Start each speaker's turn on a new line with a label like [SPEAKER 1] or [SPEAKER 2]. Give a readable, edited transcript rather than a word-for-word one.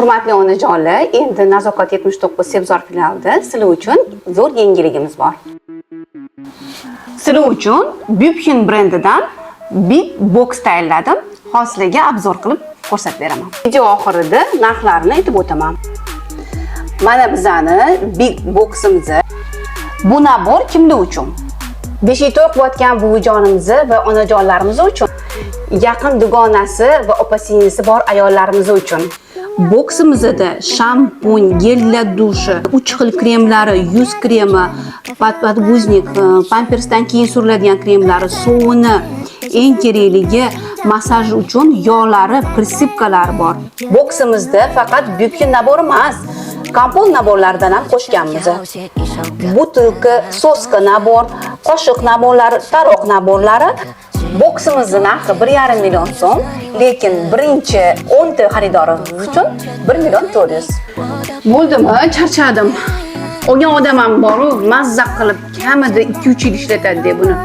[SPEAKER 1] Hurmatli onajonlar, endi Nazokat 79 Sebzor filialida sizlar uchun zo'r yangiligimiz bor. Sizlar uchun Bupkin brendidan Big Box tayyorladim. Hozirga obzor qilib ko'rsatib beraman. Video oxirida narxlarini aytib o'taman. Mana bizani Big Box'imiz. Bu nabor kimlar uchun? Beshiy to'qiyotgan buvijonimiz va onajonlarimiz uchun, yaqin dugonasi va opa-singlisi bor ayollarimiz uchun. Boksimizda shampun, gellar dushi, 3 xil kremlari, yuz kremi, podguznik, pampersdan keyin suriladigan kremlari, sovuni, eng kerakligi massaj uchun yog'lari, prisipkalari bor. Boksimizda faqat Bupkin nabori emas, kompot naborlaridan ham qo'shganmiz. Butilka, soska nabor, qoshiq naborlari, taroq naborlari. Boksimizning narxi 1,5 million so'm, lekin birinchi 10 ta xaridorimiz uchun 1 million 400. Bo'ldimi? Charchadim. Olgan odam ham bor-ku, mazza qilib kamida 2-3 yil ishlatadi deb buni.